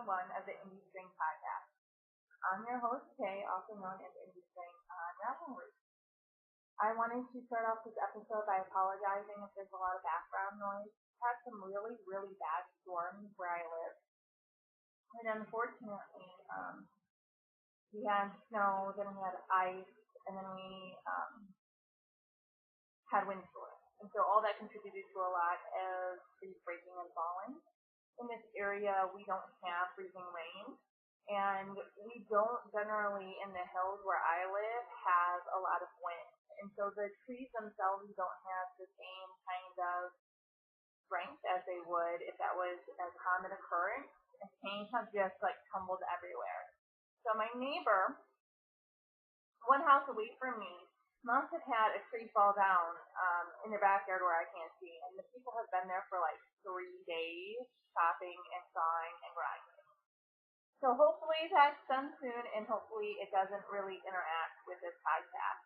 1 of the Indie String podcast. I'm your host, Kay, also known as Indie String on Ravelry. I wanted to start off this episode by apologizing if there's a lot of background noise. We've had some really, really bad storms where I live. And unfortunately, we had snow, then we had ice, and then we had windstorms. And so all that contributed to a lot of trees breaking and falling. In this area, we don't have freezing rain, and we don't generally, in the hills where I live, have a lot of wind. And so the trees themselves don't have the same kind of strength as they would if that was a common occurrence. And paint have just like tumbled everywhere. So my neighbor, one house away from me, must have had a tree fall down in their backyard where I can't see. And the people have been there for like 3 days, chopping and sawing and grinding. So hopefully that's done soon, and hopefully it doesn't really interact with this podcast.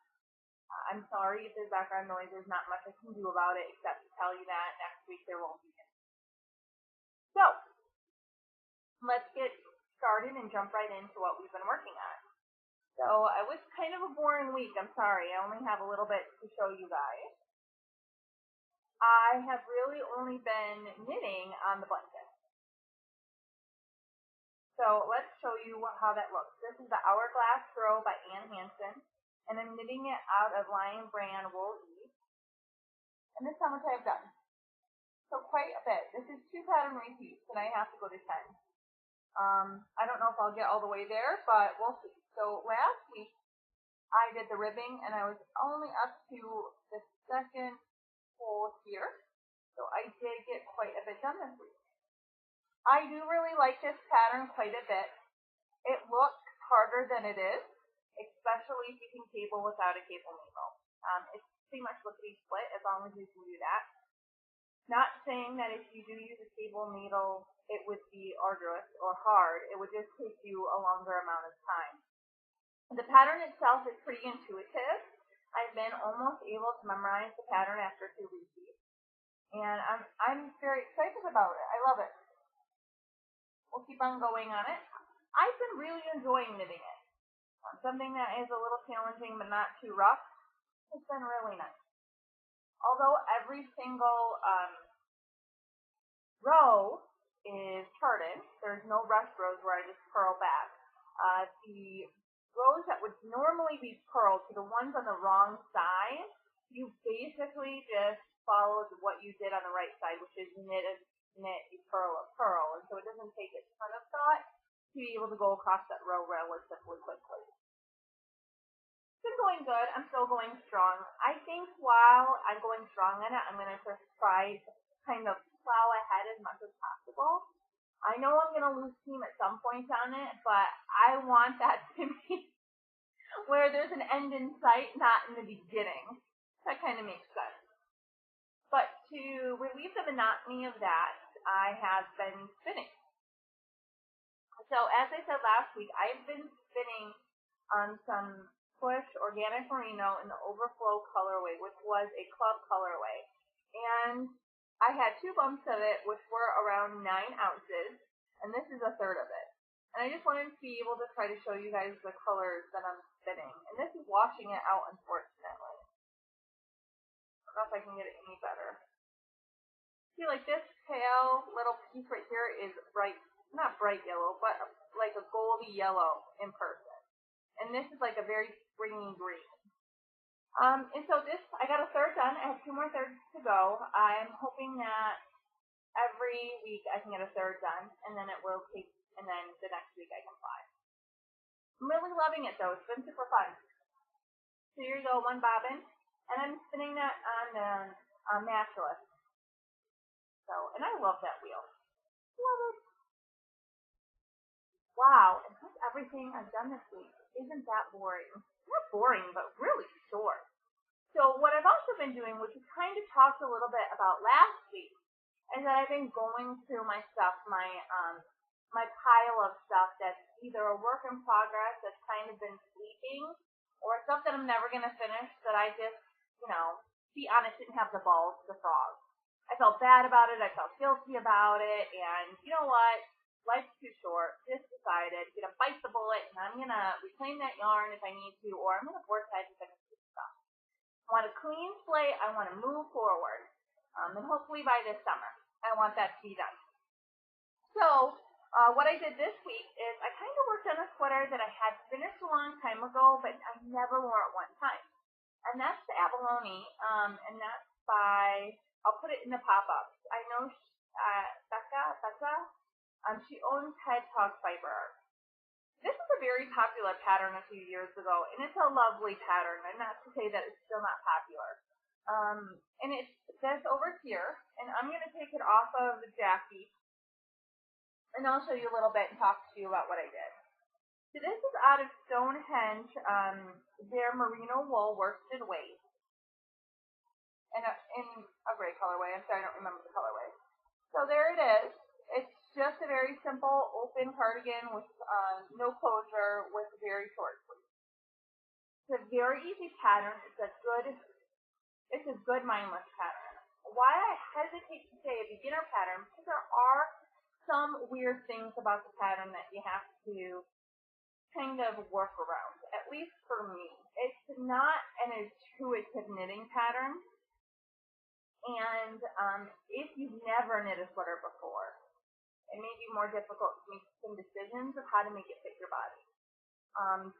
I'm sorry if there's background noise. There's not much I can do about it except to tell you that next week there won't be any. So let's get started and jump right into what we've been working on. So it was kind of a boring week. I'm sorry. I only have a little bit to show you guys. I have really only been knitting on the blanket. So let's show you how that looks. This is the Hourglass Throw by Ann Hansen, and I'm knitting it out of Lion Brand Wool Eve. And this is how much I've done. So quite a bit. This is 2 pattern repeats, and I have to go to 10. I don't know if I'll get all the way there, but we'll see. So last week, I did the ribbing, and I was only up to the second hole here. So I did get quite a bit done this week. I do really like this pattern quite a bit. It looks harder than it is, especially if you can cable without a cable needle. It's pretty much lickety split as long as you can do that. Not saying that if you do use a cable needle, it would be arduous or hard. It would just take you a longer amount of time. The pattern itself is pretty intuitive. I've been almost able to memorize the pattern after 2 repeats. And I'm very excited about it. I love it. We'll keep on going on it. I've been really enjoying knitting it. Something that is a little challenging but not too rough. It's been really nice. Although every single row is turted, there's no rush rows where I just purl back. The rows that would normally be purled to the ones on the wrong side, you basically just followed what you did on the right side, which is knit, you purl, and so it doesn't take a ton of thought to be able to go across that row relatively quickly. It's been going good. I'm still going strong. I think while I'm going strong in it, I'm going to just try to kind of plow ahead as much as possible. I know I'm going to lose steam at some point on it, but I want that to be where there's an end in sight, not in the beginning. That kind of makes sense. But to relieve the monotony of that, I have been spinning. So as I said last week, I've been spinning on some Push Organic Merino in the Overflow colorway, which was a club colorway. And I had 2 bumps of it, which were around 9 ounces, and this is a third of it. And I just wanted to be able to try to show you guys the colors that I'm spinning. And this is washing it out, unfortunately. I don't know if I can get it any better. See, like this pale little piece right here is bright, not bright yellow, but like a goldy yellow in person. And this is like a very springy green. And so this, I got a third done. I have 2 more thirds to go. I'm hoping that every week I can get a third done, and then it will take, and then the next week I can fly. I'm really loving it though. It's been super fun. So here you go, 1 bobbin, and I'm spinning that on the Naturalist. So, and I love that wheel. Love it. Wow, and that's everything I've done this week. Isn't that boring? Not boring, but really short. So what I've also been doing, which is kind of talked a little bit about last week, is that I've been going through my stuff, my pile of stuff that's either a work in progress that's kind of been sleeping, or stuff that I'm never going to finish that I just, be honest, didn't have the balls to frog. I felt bad about it. I felt guilty about it. And you know what? life's too short, just decided, gonna bite the bullet, and I'm gonna reclaim that yarn if I need to, or I'm gonna vortex if I can keep stuff. I want a clean slate, I want to move forward, and hopefully by this summer, I want that to be done. So, what I did this week is I kind of worked on a sweater that I had finished a long time ago, but I never wore it one time. And that's the abalone, and that's by, I'll put it in the pop-ups. I know Becca, she owns Hedgehog Fiber. This is a very popular pattern a few years ago, and it's a lovely pattern, and not to say that it's still not popular. And it says over here, and I'm going to take it off of the Jackie, and I'll show you a little bit and talk to you about what I did. So this is out of Stonehenge, their merino wool worsted weight, and in a gray colorway. I'm sorry, I don't remember the colorway. So there it is. It's just a very simple open cardigan with no closure with very short sleeves. It's a very easy pattern. It's a good mindless pattern. Why I hesitate to say a beginner pattern, because there are some weird things about the pattern that you have to kind of work around, at least for me. It's not an intuitive knitting pattern, and if you've never knit a sweater before, it may be more difficult to make some decisions of how to make it fit your body.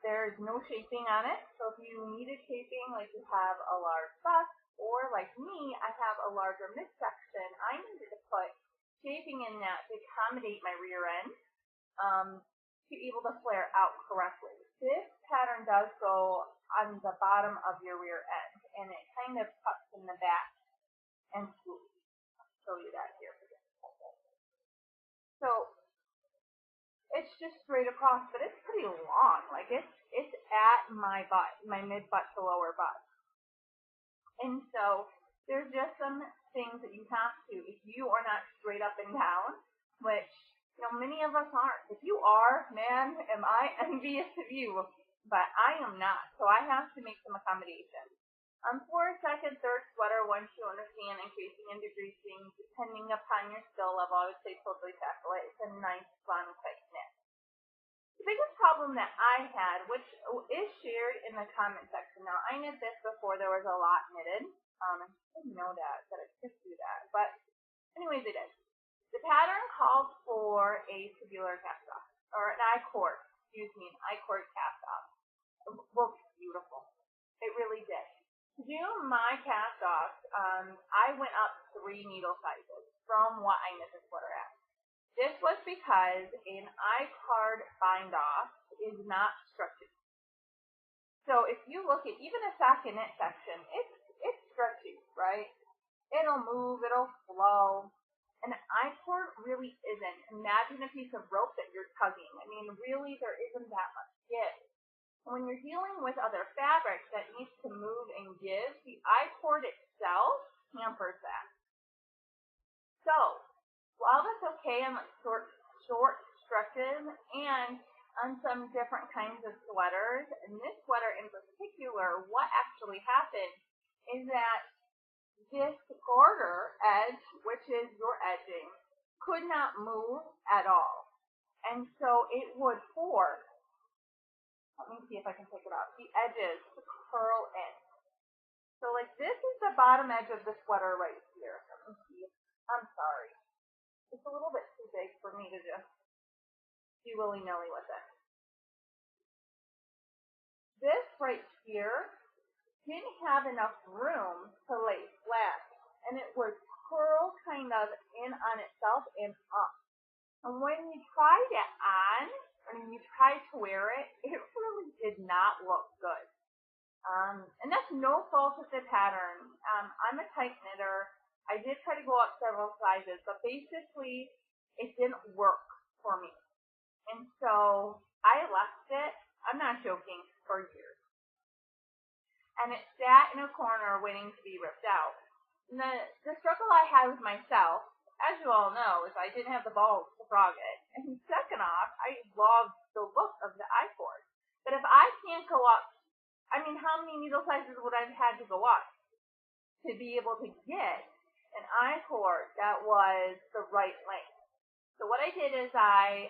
There's no shaping on it, so if you needed shaping, like you have a large bust, or like me, I have a larger midsection, I needed to put shaping in that to accommodate my rear end, to be able to flare out correctly. This pattern does go on the bottom of your rear end, and it kind of cuts in the back and swoops. I'll show you that here. So it's just straight across, but it's pretty long. Like it's at my butt, my mid butt to lower butt. And so there's just some things that you have to, if you are not straight up and down, which many of us aren't. If you are, man, am I envious of you, but I am not. So I have to make some accommodations. For a second, third sweater, once you understand increasing and decreasing, depending upon your skill level, I would say totally tackle it. It's a nice, fun, quick knit. The biggest problem that I had, which is shared in the comment section, now I knit this before there was a lot knitted. I didn't know that I could do that, but anyways, I did. The pattern called for a tubular cast off, or an I-cord, an I-cord cast off. It looked beautiful. It really did. To do my cast off, I went up 3 needle sizes from what I knit the sweater at. This was because an I-card bind off is not stretchy. So if you look at even a stockinette section, it's stretchy, right? It'll move, it'll flow. And an I-cord really isn't. Imagine a piece of rope that you're tugging. I mean, really, there isn't that much give. When you're dealing with other fabrics that needs to move and give, the I-cord itself hampers that. So, while that's okay on short stretches and on some different kinds of sweaters, and this sweater in particular, what actually happened is that this garter edge, which is your edging, could not move at all. And so it would force, let me see if I can take it off, the edges to curl in. So like this is the bottom edge of the sweater right here. Let me see. I'm sorry. It's a little bit too big for me to just do willy-nilly with it. This right here didn't have enough room to lay flat, and it would curl kind of in on itself and up. And when you tried it on, and you tried to wear it, it really did not look good. And that's no fault of the pattern. I'm a tight knitter. I did try to go up several sizes, but basically it didn't work for me. And so I left it, I'm not joking, for years. And it sat in a corner waiting to be ripped out. And the struggle I had with myself, as you all know, is I didn't have the balls to frog it. And second off, I loved the look of the I-cord. But if I can't go up, I mean, how many needle sizes would I have had to go up to be able to get an I-cord that was the right length? So what I did is I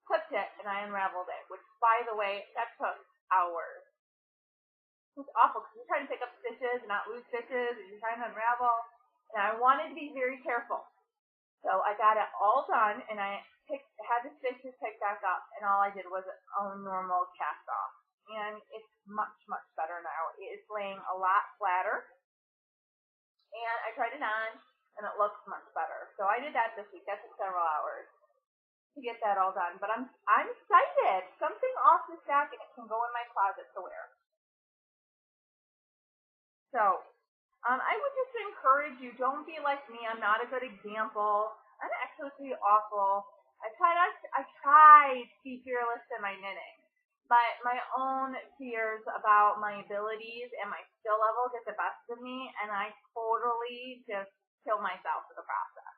clipped it and I unraveled it, which, by the way, that took hours. It's awful because you're trying to pick up stitches and not lose stitches, and you're trying to unravel. And I wanted to be very careful. So I got it all done, and I had the stitches picked back up, and all I did was a normal cast off. And it's much, much better now. It is laying a lot flatter. And I tried it on, and it looks much better. So I did that this week. That took several hours to get that all done. But I'm excited. Something off the stack, and it can go in my closet to wear. So I would just encourage you, don't be like me. I'm not a good example. I'm actually pretty awful. I try to be fearless in my knitting, but my own fears about my abilities and my skill level get the best of me, and I totally just kill myself in the process.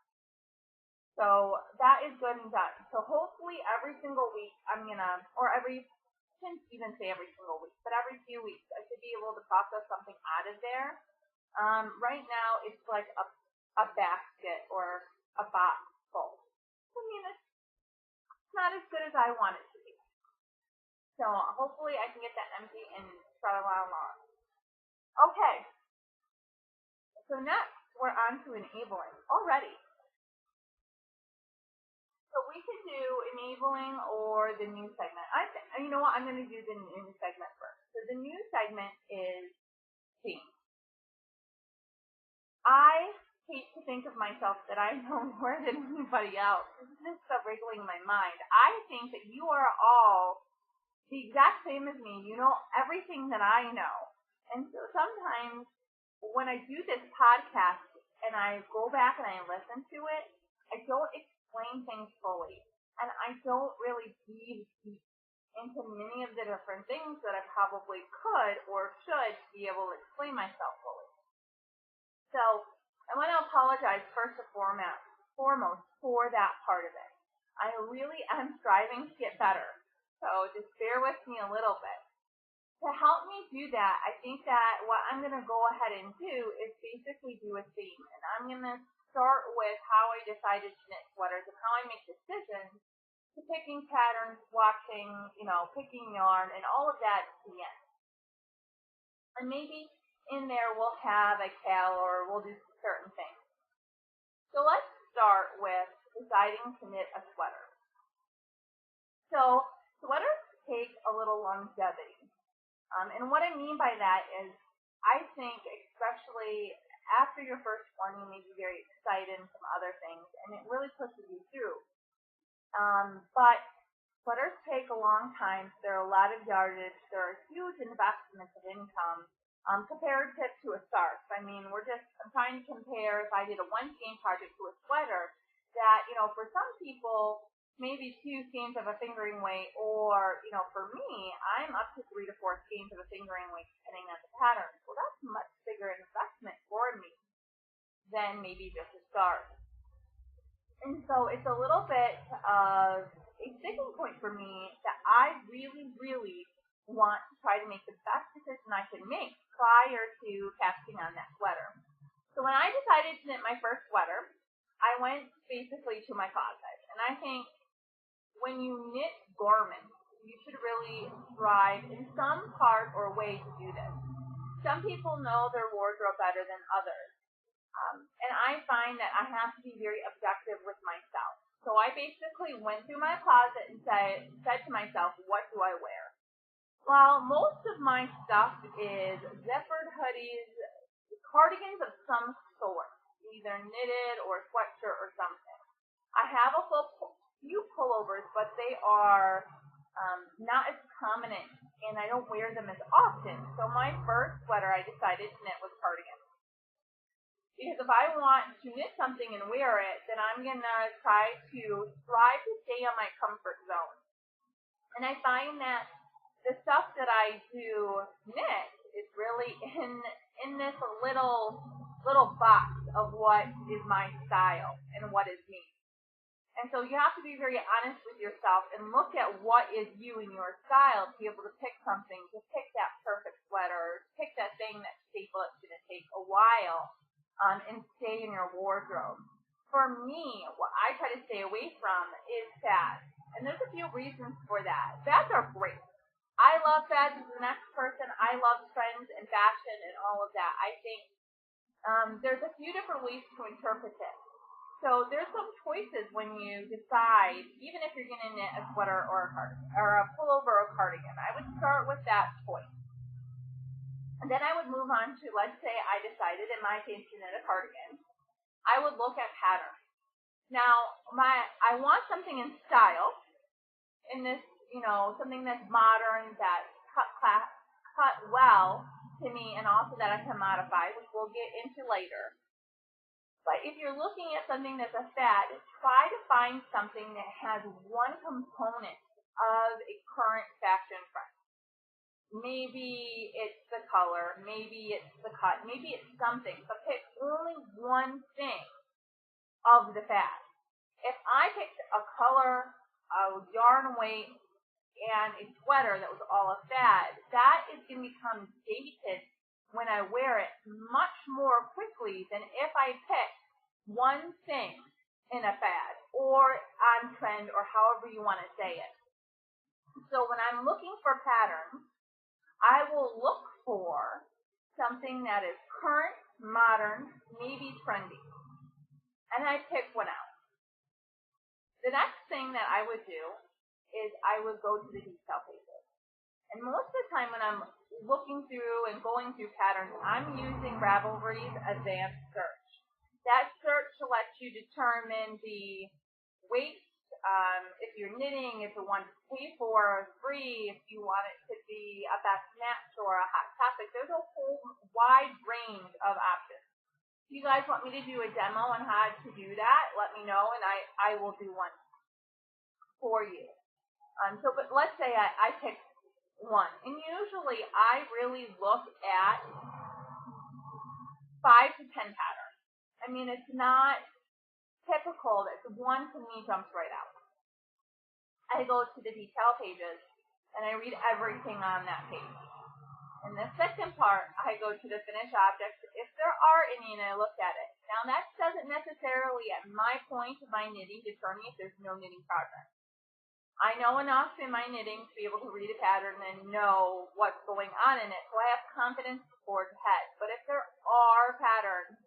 So that is good and done. So hopefully every single week shouldn't even say every single week, but every few weeks I should be able to process something out of there. Right now it's like a basket or a box full. I mean, it's not as good as I want it to be. So hopefully I can get that empty and start along. Okay. So next we're on to enabling already. So we can do enabling or the new segment. You know what? I'm going to do the new segment first. So the new segment is theme. I hate to think of myself that I know more than anybody else. This is just stuff wriggling in my mind. I think that you are all the exact same as me. You know everything that I know. And so sometimes when I do this podcast and I go back and I listen to it, I don't explain things fully. And I don't really dive deep into many of the different things that I probably could or should be able to explain myself fully. So I want to apologize first and foremost for that part of it. I really am striving to get better. So just bear with me a little bit. To help me do that, I think that what I'm going to go ahead and do is basically do a theme. And I'm going to start with how I decided to knit sweaters and how I make decisions to picking patterns, watching, picking yarn, and all of that at the end. And maybe in there we'll have a cal or we'll do certain things. So let's start with deciding to knit a sweater. So sweaters take a little longevity. And what I mean by that is I think especially after your first one, you may be very excited and some other things, and it really pushes you through. But sweaters take a long time. There are a lot of yardage. There are huge investments of income. Comparative to a scarf. I mean, I'm trying to compare if I did a one skein project to a sweater that, for some people, maybe 2 skeins of a fingering weight, or, for me, I'm up to 3 to 4 skeins of a fingering weight depending on the pattern. So that's a much bigger investment for me than maybe just a scarf. And so it's a little bit of a sticking point for me that I really, really want to try to make the best decision I can make prior to casting on that sweater. So when I decided to knit my first sweater, I went basically to my closet. And I think when you knit garments, you should really strive in some part or way to do this. Some people know their wardrobe better than others. And I find that I have to be very objective with myself. So I basically went through my closet and said to myself, what do I wear? Well, most of my stuff is zippered hoodies, cardigans of some sort, either knitted or sweatshirt or something. I have a few pullovers, but they are not as prominent, and I don't wear them as often. So my first sweater I decided to knit was cardigan. Because if I want to knit something and wear it, then I'm going to try to strive to stay on my comfort zone. And I find that the stuff that I do knit is really in this little box of what is my style and what is me. And so you have to be very honest with yourself and look at what is you and your style to be able to pick something, to pick that perfect sweater, pick that thing, that staple that's going to take a while and stay in your wardrobe. For me, what I try to stay away from is fads. And there's a few reasons for that. Fads are great. I love fads as the next person. I love trends and fashion and all of that. I think there's a few different ways to interpret it. So there's some choices when you decide, even if you're going to knit a sweater or a cardigan, or a pullover or cardigan. I would start with that choice. And then I would move on to, let's say I decided in my case to knit a cardigan. I would look at patterns. Now, I want something in style, in this, something that's modern, that's cut well to me, and also that I can modify, which we'll get into later. But if you're looking at something that's a fad, try to find something that has one component of a current fashion trend. Maybe it's the color, maybe it's the cut, maybe it's something, but pick only one thing of the fad. If I picked a color, a yarn weight, and a sweater that was all a fad, that is going to become dated when I wear it much more quickly than if I picked one thing in a fad or on trend, or however you want to say it. So when I'm looking for patterns, I will look for something that is current, modern, maybe trendy. And I pick one out. The next thing that I would do is I would go to the detail pages. And most of the time when I'm looking through and going through patterns, I'm using Ravelry's advanced search. That search lets you determine the weight, if you're knitting, if you want to pay for free, if you want it to be a best match or a hot topic. There's a whole wide range of options. If you guys want me to do a demo on how to do that, let me know, and I will do one for you. But let's say I picked one, and usually I really look at 5 to 10 patterns. I mean, it's not typical that one to me jumps right out. I go to the detail pages and I read everything on that page. In the second part, I go to the finished objects, if there are any, and I look at it. Now, that doesn't necessarily, at my point of my knitting, determine if there's no knitting progress. I know enough in my knitting to be able to read a pattern and know what's going on in it, so I have confidence to forge ahead. But if there are patterns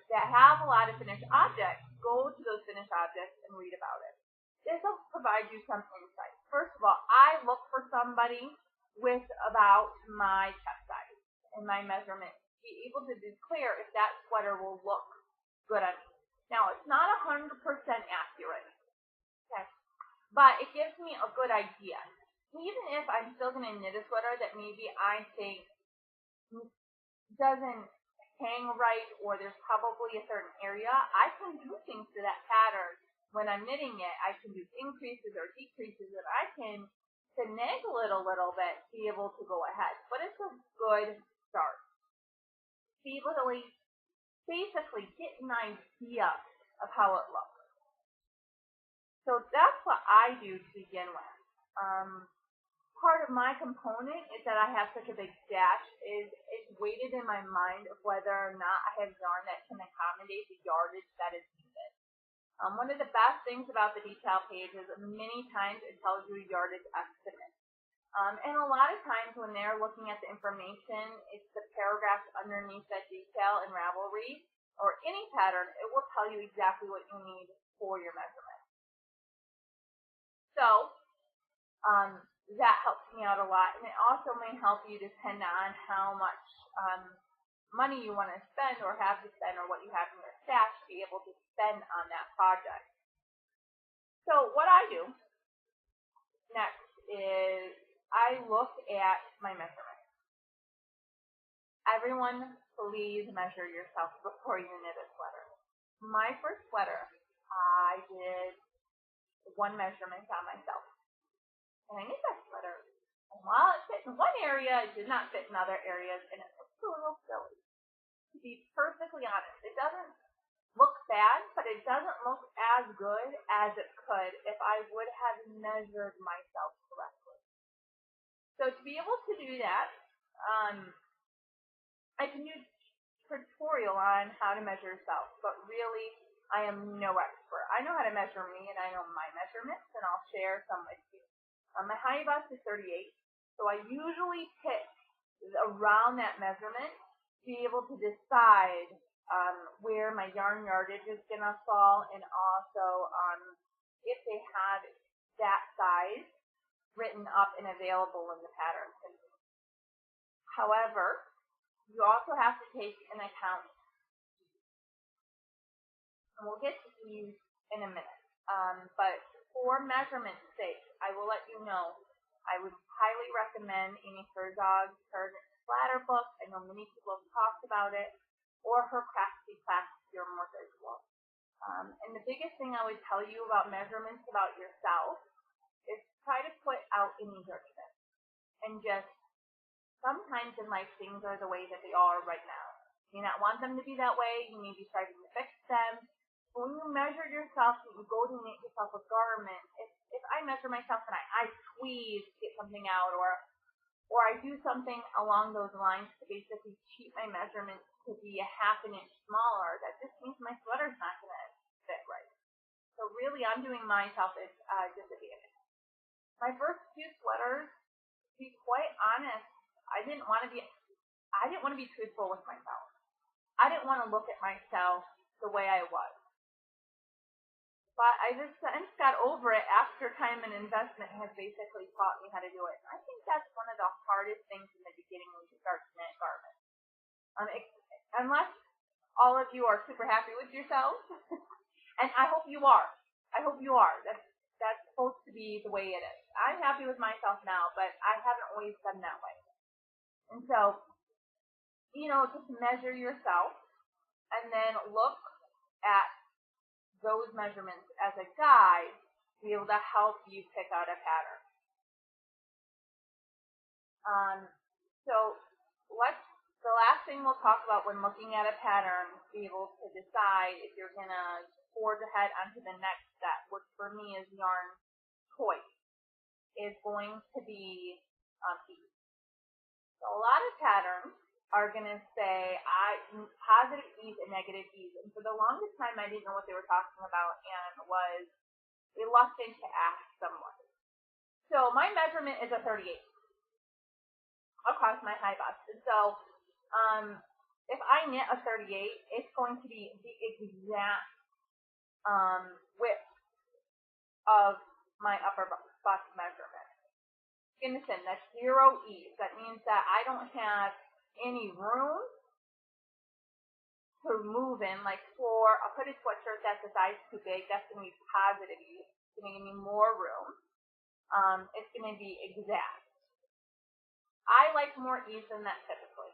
that have a lot of finished objects, go to those finished objects and read about it. This will provide you some insight. First of all, I look for somebody with about my chest size and my measurement to be able to declare if that sweater will look good on me. Now, it's not 100% accurate, okay, but it gives me a good idea. Even if I'm still going to knit a sweater that maybe I think doesn't hang right, or there's probably a certain area, I can do things to that pattern when I'm knitting it. I can do increases or decreases, and I can finagle it a little bit to be able to go ahead. But it's a good start. Be able to basically get an idea of how it looks. So that's what I do to begin with. Part of my component is that I have such a big stash is it's weighted in my mind of whether or not I have yarn that can accommodate the yardage that is needed. One of the best things about the detail page is many times it tells you yardage estimate. And a lot of times when they're looking at the information, it's the paragraphs underneath that detail in Ravelry or any pattern, it will tell you exactly what you need for your measurement. So, that helps me out a lot, and it also may help you depend on how much money you want to spend or have to spend, or what you have in your stash to be able to spend on that project. So what I do next is I look at my measurements. Everyone, please measure yourself before you knit a sweater. My first sweater, I did one measurement on myself. And I knit that sweater, and while it fit in one area, it did not fit in other areas, and it looks a little silly. To be perfectly honest, it doesn't look bad, but it doesn't look as good as it could if I would have measured myself correctly. So to be able to do that, I can use a tutorial on how to measure yourself, but really, I am no expert. I know how to measure me, and I know my measurements, and I'll share some with you. My high bust is 38, so I usually pick around that measurement to be able to decide where my yarn yardage is going to fall, and also if they have that size written up and available in the pattern. However, you also have to take into account, and we'll get to these in a minute, but for measurement's sake, I will let you know, I would highly recommend Amy Herzog's Splatter book. I know many people have talked about it, or her Craftsy class if you're more visual. And the biggest thing I would tell you about measurements about yourself is try to put out any judgment. And just, sometimes in life things are the way that they are right now. You may not want them to be that way, you may be trying to fix them. But when you measure yourself and you go to knit yourself a garment, if I measure myself and I squeeze to get something out, or I do something along those lines to basically cheat my measurements to be a half an inch smaller, that just means my sweater's not going to fit right. So really, I'm doing myself a disadvantage. My first two sweaters, to be quite honest, I didn't want to be truthful with myself. I didn't want to look at myself the way I was. But I just since got over it after time and investment has basically taught me how to do it. I think that's one of the hardest things in the beginning when you start to knit garments. Unless all of you are super happy with yourselves, and I hope you are. I hope you are. That's supposed to be the way it is. I'm happy with myself now, but I haven't always been that way. And so, just measure yourself and then look at those measurements as a guide to be able to help you pick out a pattern. So the last thing we'll talk about when looking at a pattern, be able to decide if you're going to forge ahead onto the next step, which for me is yarn choice, is going to be ease. So a lot of patterns are going to say positive ease and negative ease. And for the longest time, I didn't know what they were talking about and was reluctant to ask someone. So my measurement is a 38 across my high bust. And so if I knit a 38, it's going to be the exact width of my upper bust measurement. Understand, that's 0 ease. That means that I don't have any room to move in. Like for a hooded sweatshirt that's a size too big, that's going to be positive ease. It's going to give me more room. It's going to be exact. I like more ease than that typically.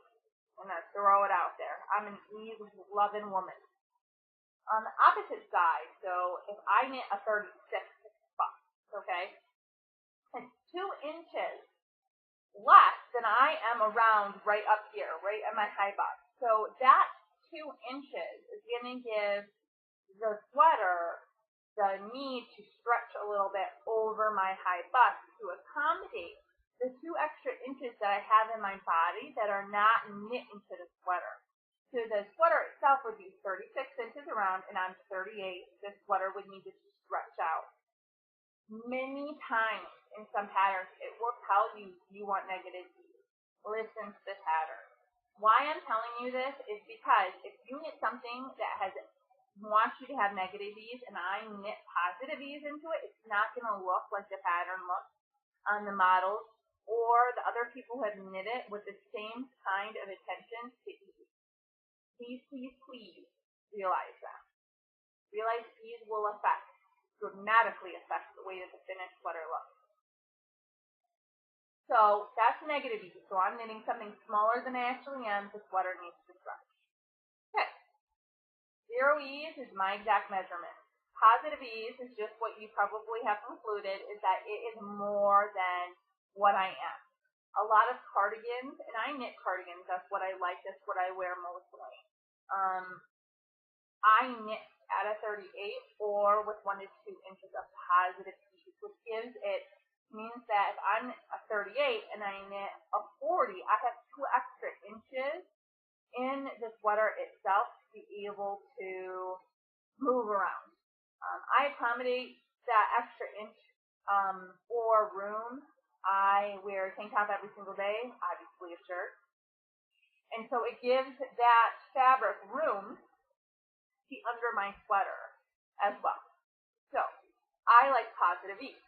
I'm going to throw it out there. I'm an ease-loving woman. On the opposite side, so if I knit a 36 bust, okay, it's 2 inches less than I am around right up here, right at my high bust. So that 2 inches is going to give the sweater the need to stretch a little bit over my high bust to accommodate the 2 extra inches that I have in my body that are not knit into the sweater. So the sweater itself would be 36 inches around, and I'm 38. This sweater would need to stretch out. Many times in some patterns, it will tell you you want negative ease. Listen to the pattern. Why I'm telling you this is because if you knit something that wants you to have negative ease and I knit positive ease into it, it's not going to look like the pattern looks on the models or the other people who have knit it with the same kind of attention to ease. Please realize that. Realize ease will dramatically affect the way that the finished sweater looks. So that's negative ease. So I'm knitting something smaller than I actually am. The sweater needs to stretch. Okay. 0 ease is my exact measurement. Positive ease is just what you probably have concluded is that it is more than what I am. A lot of cardigans, and I knit cardigans, that's what I like, that's what I wear mostly. I knit at a 38 or with 1 to 2 inches of positive ease, which means that if I'm a 38 and I knit a 40, I have 2 extra inches in the sweater itself to be able to move around. I accommodate that extra inch or room. I wear a tank top every single day, obviously a shirt. And so it gives that fabric room to be under my sweater as well. So I like positive ease.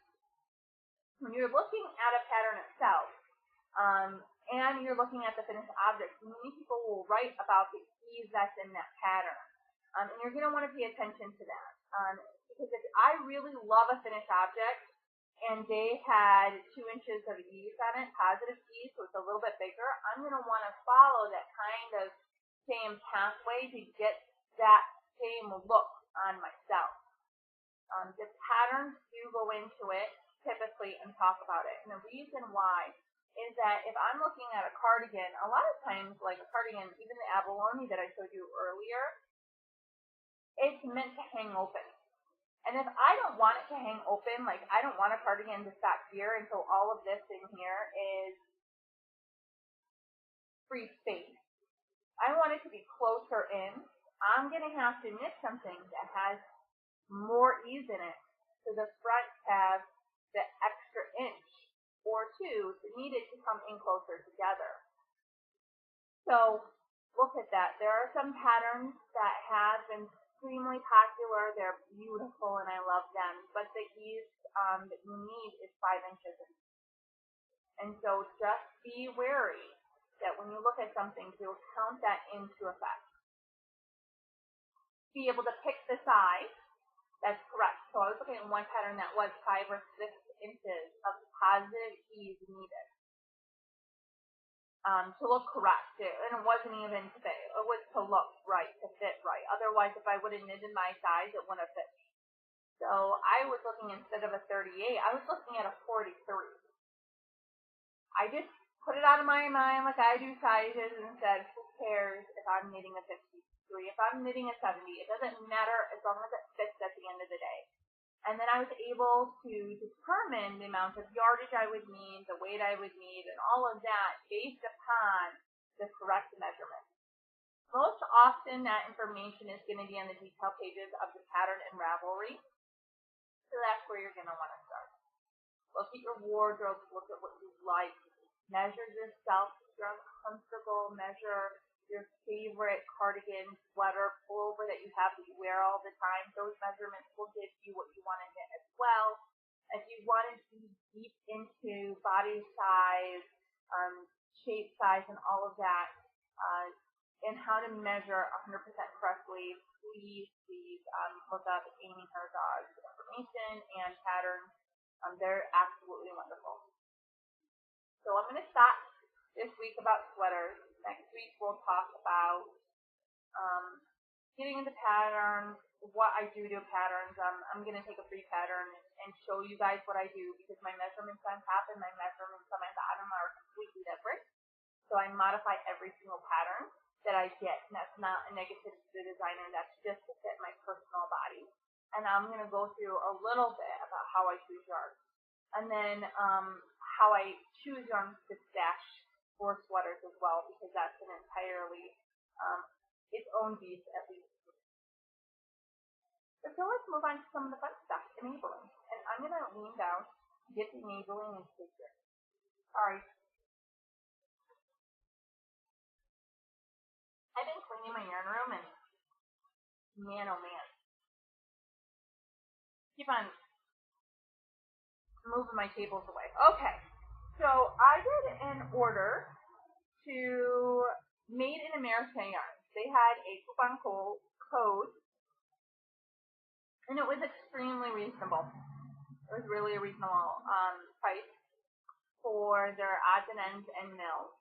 When you're looking at a pattern itself, and you're looking at the finished object, many people will write about the ease that's in that pattern. And you're going to want to pay attention to that. Because if I really love a finished object, and they had 2 inches of ease on it, positive ease, so it's a little bit bigger, I'm going to want to follow that kind of same pathway to get that same look on myself. The patterns do go into it typically and talk about it. And the reason why is that if I'm looking at a cardigan, a lot of times, like a cardigan, even the abalone that I showed you earlier, it's meant to hang open. And if I don't want it to hang open, like I don't want a cardigan to stop here, and so all of this in here is free space. I want it to be closer in. I'm going to have to knit something that has more ease in it, so the fronts have the extra inch or 2 needed to come in closer together. So look at that. There are some patterns that have been extremely popular. They're beautiful and I love them, but the ease that you need is 5 inches. And so just be wary that when you look at something, you'll count that into effect. Be able to pick the size that's correct. So I was looking at one pattern that was 5 or 6 inches of positive ease needed to look correct. And it wasn't even to fit. It was to look right, to fit right. Otherwise, if I would have knitted my size, it wouldn't have fit. So I was looking, instead of a 38, I was looking at a 43. I just put it out of my mind like I do sizes and said, who cares if I'm knitting a 53? If I'm knitting a 70, it doesn't matter as long as it fits at the end of the day. And then I was able to determine the amount of yardage I would need, the weight I would need, and all of that based upon the correct measurement. Most often that information is going to be on the detail pages of the pattern and Ravelry. So that's where you're going to want to start. Look at your wardrobe, look at what you like, measure yourself if you're uncomfortable, measure your favorite cardigan, sweater, pullover that you have that you wear all the time. Those measurements will give you what you want to knit as well. If you want to be deep into body size, shape size, and all of that, and how to measure 100% correctly, please look up Amy Herzog's information and patterns. They're absolutely wonderful. So I'm going to stop this week about sweaters. Next week we'll talk about getting into patterns, what I do to patterns. I'm going to take a free pattern and show you guys what I do, because my measurements on top and my measurements on my bottom are completely different. So I modify every single pattern that I get, and that's not a negative to the designer, that's just to fit my personal body. And I'm going to go through a little bit about how I choose yarns, and then how I choose yarns to stash for sweaters as well, because that's an entirely its own beast, at least. So let's move on to some of the fun stuff, enabling. And I'm going to lean down, get the enabling, and take it. Alright. I've been cleaning my yarn room, and man, oh man. Keep on moving my tables away. Okay. So I did an order to Made in America yarns. They had a coupon code, and it was extremely reasonable. It was really a reasonable price for their odds and ends and mills.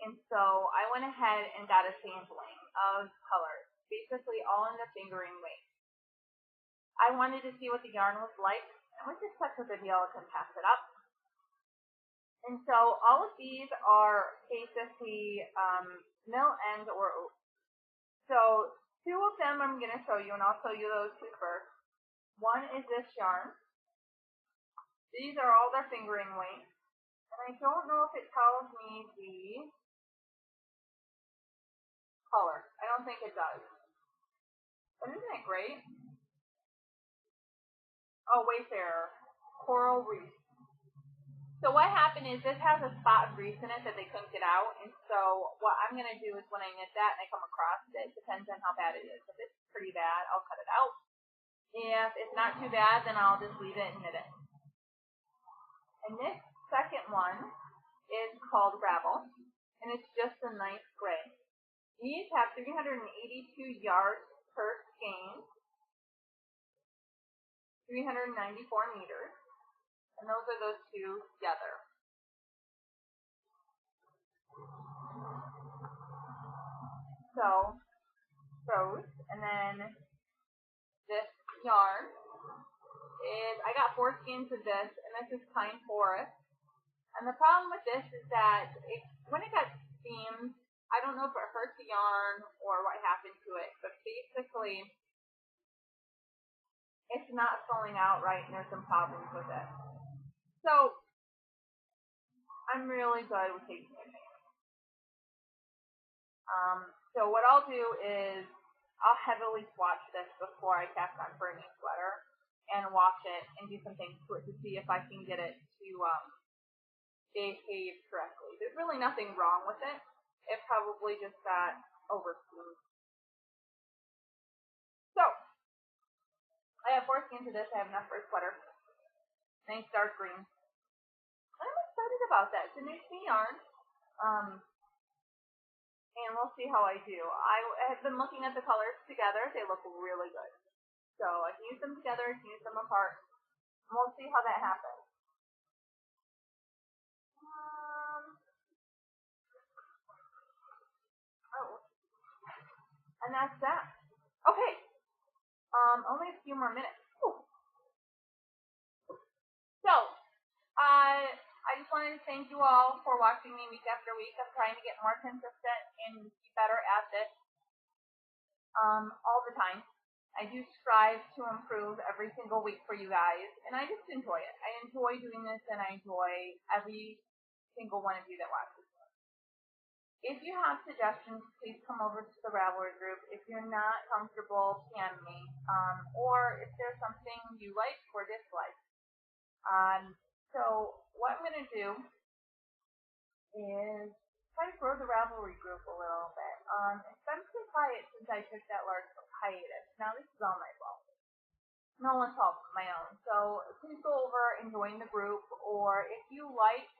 And so I went ahead and got a sampling of colors, basically all in the fingering weight. I wanted to see what the yarn was like, and with just such a good deal, I couldn't pass it up. And so all of these are basically mill ends or oats. So 2 of them I'm going to show you, and I'll show you those 2 first. One is this yarn. These are all their fingering weight. And I don't know if it tells me the color. I don't think it does. But isn't it great? Oh, Wayfarer. Coral Reef. So what happened is this has a spot of grease in it that they couldn't get out, and so what I'm going to do is when I knit that and I come across it, depends on how bad it is. If it's pretty bad, I'll cut it out. If it's not too bad, then I'll just leave it and knit it. And this second one is called Gravel, and it's just a nice gray. These have 382 yards per skein, 394 meters, and those are those two together. So, those, and then this yarn is, I got 4 skeins of this, and this is Pine Forest. And the problem with this is that when it got steamed, I don't know if it hurt the yarn or what happened to it, but basically it's not sewing out right and there's some problems with it. So I'm really good with taking it. So what I'll do is I'll heavily swatch this before I cast on for a new sweater and wash it and do some things to it to see if I can get it to behave correctly. There's really nothing wrong with it. It probably just got oversteamed. So I have 4 skeins of this. I have enough for a sweater. Nice dark green. I'm excited about that. It's a new to me yarn. And we'll see how I do. I have been looking at the colors together. They look really good. So I can use them together, I can use them apart. And we'll see how that happens. And that's that. Okay. Only a few more minutes. Whew. So, I just wanted to thank you all for watching me week after week. I'm trying to get more consistent and be better at this all the time. I do strive to improve every single week for you guys, and I just enjoy it. I enjoy doing this, and I enjoy every single one of you that watches. If you have suggestions, please come over to the Ravelry group. If you're not comfortable, PM me. Or if there's something you like or dislike. So what I'm going to do is try to grow the Ravelry group a little bit. It's been pretty quiet since I took that large hiatus. Now this is all my fault. No one's fault but my own. So please go over and join the group, or if you like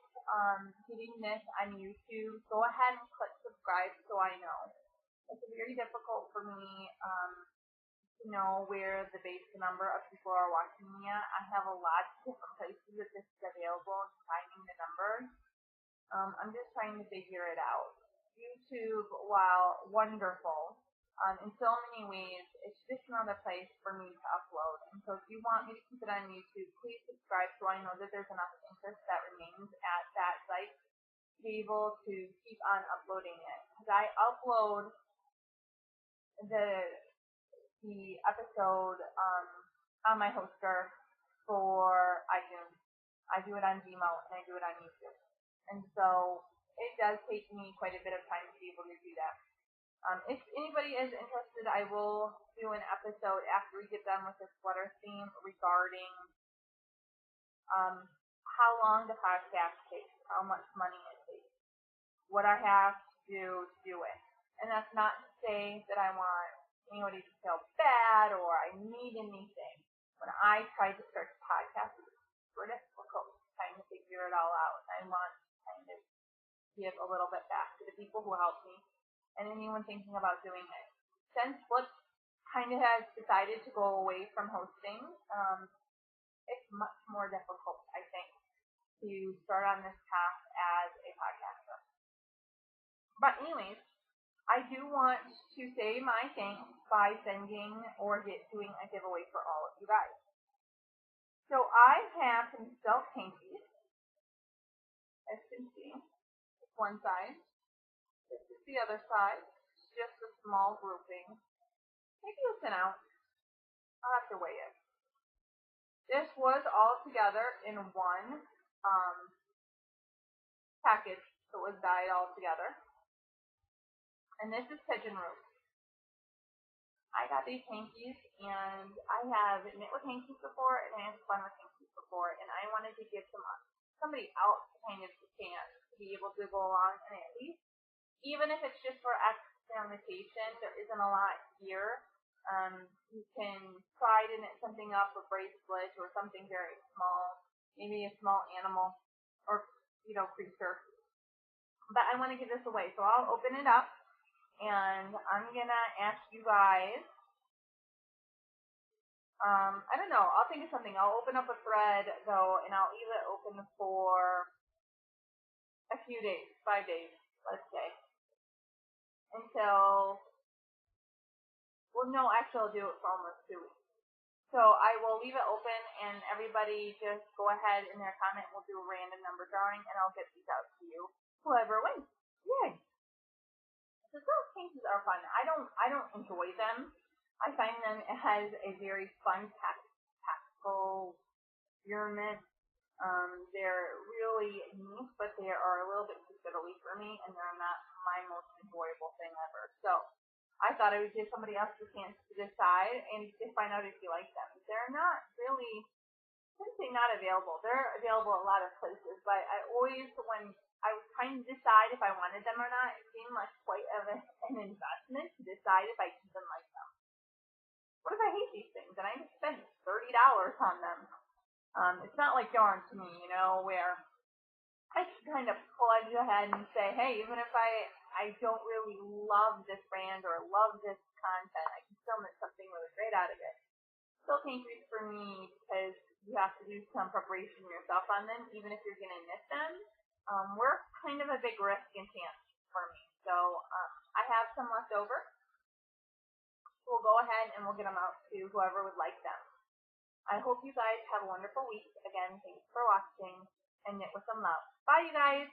getting this on YouTube, go ahead and click subscribe so I know. It's very difficult for me to know where the base number of people are watching me at. I have a lot of different places that this is available and finding the numbers. I'm just trying to figure it out. YouTube, while wonderful, in so many ways, it's just another place for me to upload. And so if you want me to keep it on YouTube, please subscribe so I know that there's enough interest that remains at that site to be able to keep on uploading it. Because I upload the episode on my hoster for iTunes. I do it on Vimeo and I do it on YouTube. And so it does take me quite a bit of time to be able to do that. If anybody is interested, I will do an episode after we get done with the sweater theme regarding how long the podcast takes, how much money it takes, what I have to do it. And that's not to say that I want anybody to feel bad or I need anything. When I tried to start the podcast, it was super difficult trying to figure it all out. I want to kind of give a little bit back to the people who helped me and anyone thinking about doing it. Since Flip kind of has decided to go away from hosting, it's much more difficult, I think, to start on this path as a podcaster. But anyways, I do want to say my thanks by sending or doing a giveaway for all of you guys. So I have some silk hankies, as you can see. It's one side. This is the other side. It's just a small grouping. Maybe it's an ounce. I'll have to weigh it. This was all together in one package. So it was dyed all together. And this is pigeon root. I got these hankies, and I have knit with hankies before, and I have spun with hankies before, and I wanted to give somebody else kind of the chance to be able to go along and at least, even if it's just for experimentation, there isn't a lot here. You can try to knit something up, a bracelet or something very small, maybe a small animal or creature. But I want to give this away, so I'll open it up, and I'm gonna ask you guys. I don't know. I'll think of something. I'll open up a thread though, and I'll leave it open for a few days, 5 days, let's say, until. Well, no, actually, I'll do it for almost 2 weeks. So I will leave it open, and everybody just go ahead in their comment. We'll do a random number drawing, and I'll get these out to you. Whoever wins. Yay! So those cases are fun. I don't enjoy them. I find them as a very fun tactical experiment. They're really neat, but they are a little bit too fiddly for me, and they're not my most enjoyable thing ever. So I thought I would give somebody else the chance to decide and to find out if you like them. They're not really, I wouldn't say not available. They're available at a lot of places, but I always, when I was trying to decide if I wanted them or not, it seemed like quite an investment to decide if I even like them. What if I hate these things and I just spent $30 on them? It's not like yarn to me, where I can kind of plunge ahead and say, hey, even if I don't really love this brand or love this content, I can still make something really great out of it. Still hankies for me because you have to do some preparation yourself on them, even if you're going to knit them. We're kind of a big risk and chance for me. So I have some left over. We'll go ahead and we'll get them out to whoever would like them. I hope you guys have a wonderful week. Again, thanks for watching, and knit with some love. Bye, you guys!